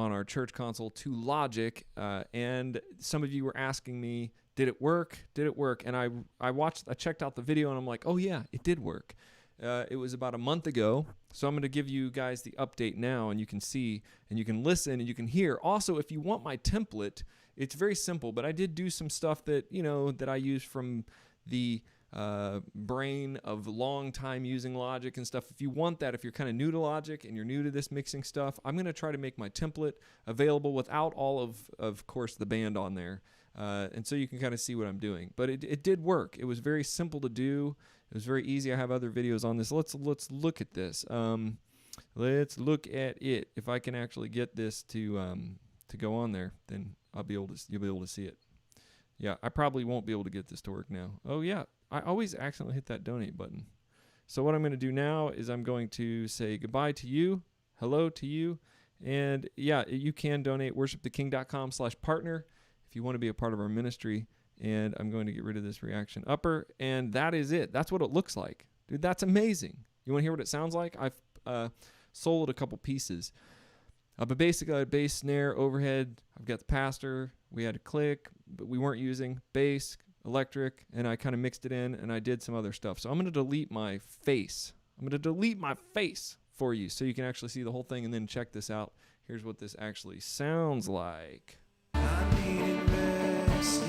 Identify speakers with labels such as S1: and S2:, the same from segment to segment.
S1: on our church console to Logic, and some of you were asking me, did it work? Did it work? And I checked out the video, and I'm like, oh yeah, it did work. It was about a month ago, so I'm going to give you guys the update now, and you can see, and you can listen, and you can hear. Also, if you want my template, it's very simple, but I did do some stuff that, that I used from the brain of long time using Logic and stuff. If you want that, if you're kind of new to Logic and you're new to this mixing stuff, I'm going to try to make my template available without all of course, the band on there. And so you can kind of see what I'm doing. But it did work. It was very simple to do. It was very easy. I have other videos on this. Let's look at this. Let's look at it. If I can actually get this to go on there, then you'll be able to see it. Yeah, I probably won't be able to get this to work now. Oh yeah, I always accidentally hit that donate button. So what I'm going to do now is I'm going to say goodbye to you, hello to you, and yeah, you can donate worshiptheking.com/partner if you want to be a part of our ministry. And I'm going to get rid of this reaction upper, and that is it. That's what it looks like. Dude, that's amazing. You want to hear what it sounds like? I've soloed a couple pieces. But basically, I had bass, snare, overhead. I've got the pastor. We had a click, but we weren't using bass, electric, and I kind of mixed it in, and I did some other stuff. So I'm going to delete my face. I'm going to delete my face for you so you can actually see the whole thing, and then check this out. Here's what this actually sounds like. I needed rescue.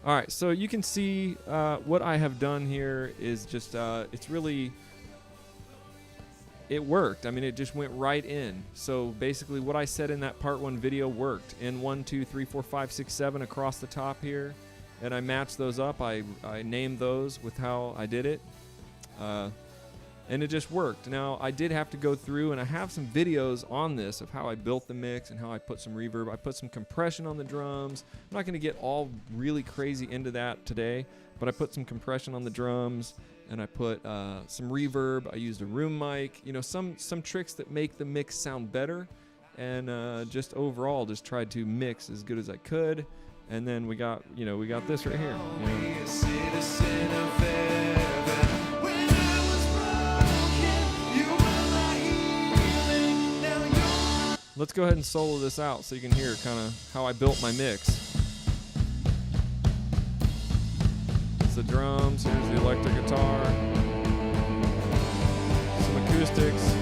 S1: All right, so you can see what I have done here is just, it worked. I mean, it just went right in. So basically what I said in that part 1 video worked. In 1, 2, 3, 4, 5, 6, 7 across the top here. And I matched those up. I named those with how I did it. And it just worked. Now, I did have to go through, and I have some videos on this of how I built the mix and how I put some reverb. I put some compression on the drums. I'm not going to get all really crazy into that today, but I put some compression on the drums, and I put some reverb. I used a room mic. Some tricks that make the mix sound better, and just overall just tried to mix as good as I could. And then we got this right here. Let's go ahead and solo this out so you can hear kind of how I built my mix. It's the drums, here's the electric guitar, some acoustics.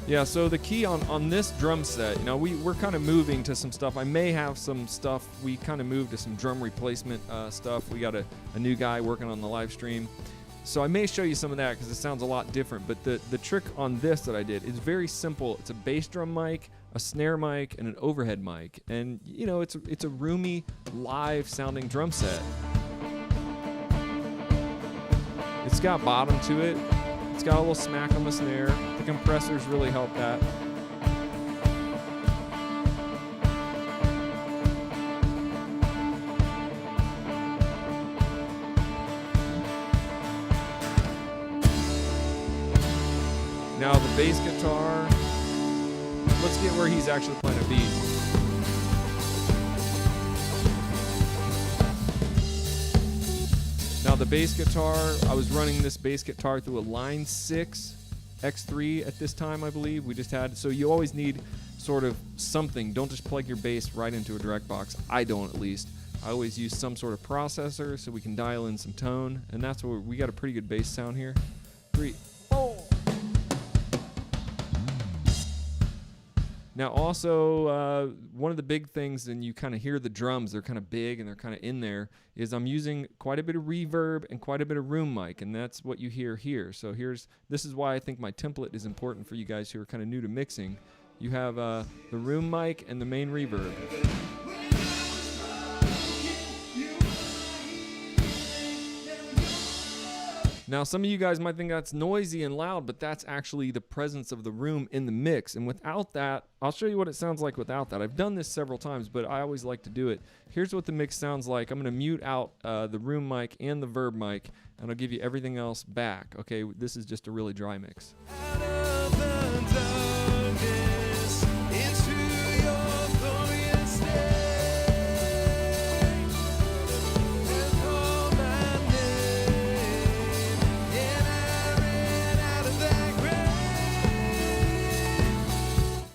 S1: Yeah, so the key on this drum set, we're kind of moving to some stuff. I may have some stuff. We kind of moved to some drum replacement stuff. We got a new guy working on the live stream. So I may show you some of that because it sounds a lot different. But the trick on this that I did is very simple. It's a bass drum mic, a snare mic, and an overhead mic. And, it's a roomy, live sounding drum set. It's got bottom to it. It's got a little smack on the snare. The compressors really help that. Now the bass guitar, let's get where he's actually playing a beat. Now the bass guitar, I was running this bass guitar through a Line 6 X3 at this time, I believe. We just had, so you always need sort of something. Don't just plug your bass right into a direct box. I don't, at least. I always use some sort of processor so we can dial in some tone, and that's where we got a pretty good bass sound here. 3, 4. Now, also, one of the big things, and you kind of hear the drums, they're kind of big and they're kind of in there, is I'm using quite a bit of reverb and quite a bit of room mic, and that's what you hear here. So this is why I think my template is important for you guys who are kind of new to mixing. You have the room mic and the main reverb. Now, some of you guys might think that's noisy and loud, but that's actually the presence of the room in the mix. And without that, I'll show you what it sounds like without that. I've done this several times, but I always like to do it. Here's what the mix sounds like. I'm going to mute out the room mic and the verb mic, and I'll give you everything else back. Okay, this is just a really dry mix.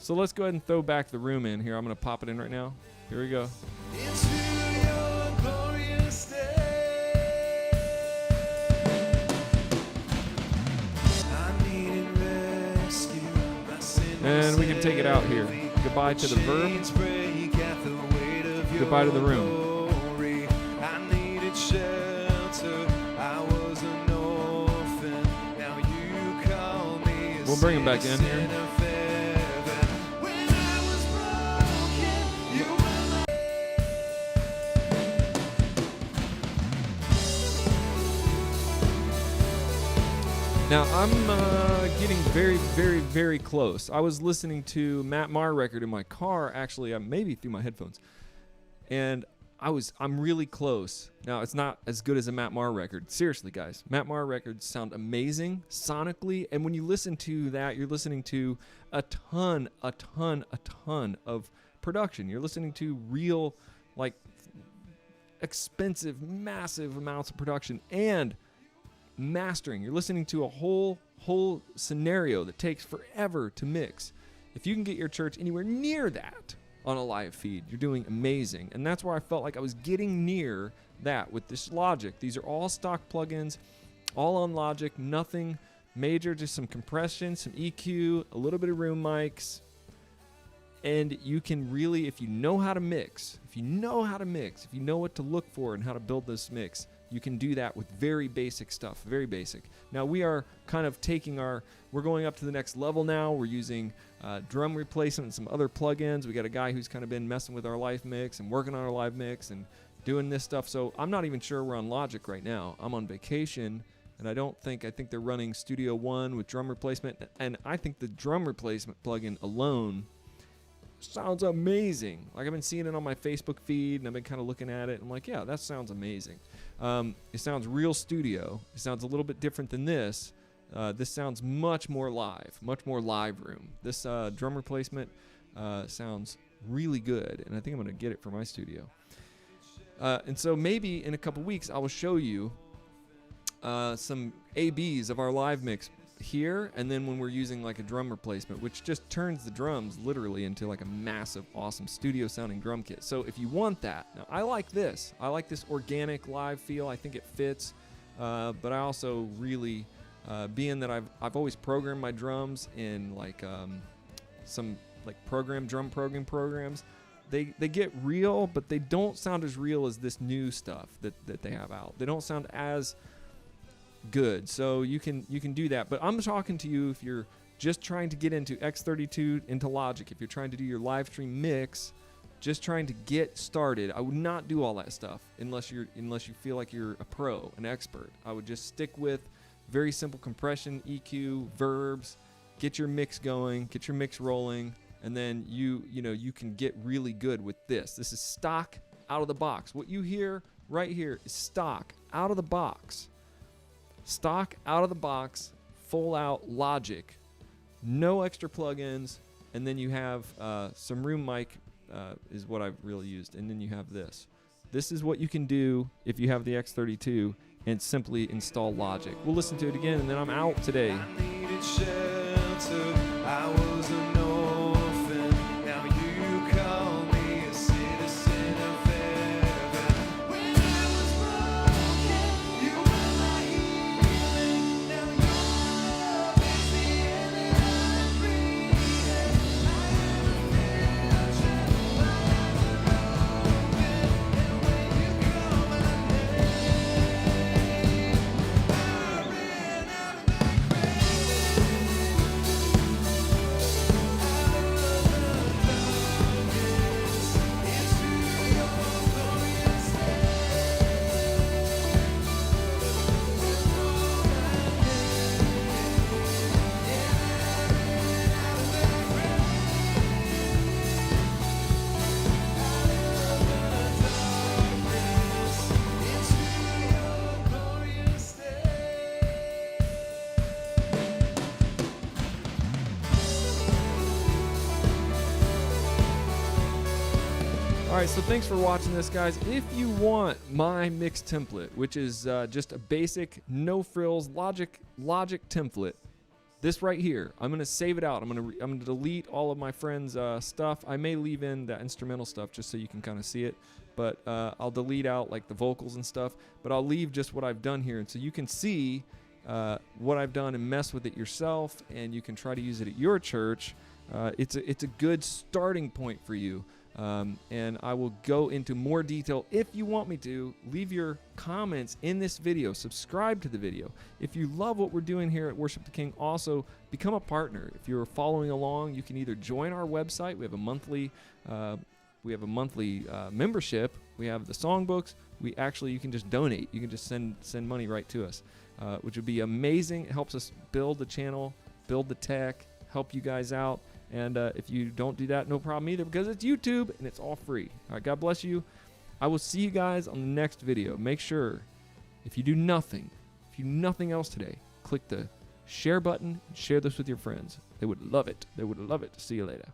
S1: So let's go ahead and throw back the room in here. I'm going to pop it in right now. Here we go. And we can take it out here. Goodbye to the verb. Goodbye to the room. We'll bring him back in here. Now, I'm getting very, very, very close. I was listening to Matt Maher record in my car, actually, maybe through my headphones, and I'm really close. Now, it's not as good as a Matt Maher record. Seriously, guys, Matt Maher records sound amazing sonically, and when you listen to that, you're listening to a ton of production. You're listening to real, like, expensive, massive amounts of production and mastering. You're listening to a whole scenario that takes forever to mix. If you can get your church anywhere near that on a live feed, you're doing amazing. And that's where I felt like I was getting near that with this Logic. These are all stock plugins, all on Logic, nothing major, just some compression, some EQ, a little bit of room mics. And you can really, if you know how to mix, if you know what to look for and how to build this mix, you can do that with very basic stuff, very basic. Now we are kind of we're going up to the next level now. We're using drum replacement and some other plugins. We got a guy who's kind of been messing with our live mix and working on our live mix and doing this stuff. So I'm not even sure we're on Logic right now. I'm on vacation, and I think they're running Studio One with drum replacement, and I think the drum replacement plugin alone sounds amazing. Like, I've been seeing it on my Facebook feed, and I've been kind of looking at it. I'm like, yeah, that sounds amazing. It sounds real studio. It sounds a little bit different than this. This sounds much more live room. This drum replacement sounds really good, and I think I'm going to get it for my studio. And so maybe in a couple weeks, I will show you some ABs of our live mix here, and then when we're using like a drum replacement, which just turns the drums literally into like a massive, awesome studio sounding drum kit. So if you want that, now I like this organic live feel. I think it fits, but I also really, being that I've always programmed my drums in like some like drum programming programs, they get real, but they don't sound as real as this new stuff that they have out. They don't sound as good. So you can do that. But I'm talking to you if you're just trying to get into X32, into Logic, if you're trying to do your live stream mix, just trying to get started. I would not do all that stuff unless you feel like you're a pro, an expert. I would just stick with very simple compression, EQ, verbs, get your mix going, get your mix rolling, and then you can get really good with this. This is stock out of the box. What you hear right here is stock out of the box. Stock out of the box, full out Logic, no extra plugins, and then you have some room mic is what I've really used, and then you have this. This is what you can do if you have the X32 and simply install Logic. We'll listen to it again, and then I'm out today.
S2: I needed shelter, I was an orphan, now you call me a citizen of heaven. When I was broken, you were my healing, now your love is the air that I breathe. I am
S1: All right, so thanks for watching this, guys. If you want my mix template, which is just a basic, no frills Logic template, this right here, I'm gonna save it out. I'm gonna delete all of my friends' stuff. I may leave in the instrumental stuff just so you can kind of see it, but I'll delete out like the vocals and stuff. But I'll leave just what I've done here, and so you can see what I've done and mess with it yourself, and you can try to use it at your church. It's a good starting point for you. And I will go into more detail if you want me to. Leave your comments in this video. Subscribe to the video. If you love what we're doing here at Worship the King, also become a partner. If you're following along, you can either join our website. We have a monthly membership. We have the songbooks. You can just donate. You can just send money right to us, which would be amazing. It helps us build the channel, build the tech, help you guys out. And if you don't do that, no problem either, because it's YouTube and it's all free. All right, God bless you. I will see you guys on the next video. Make sure, if you do nothing else today, click the share button and share this with your friends. They would love it. They would love it. See you later.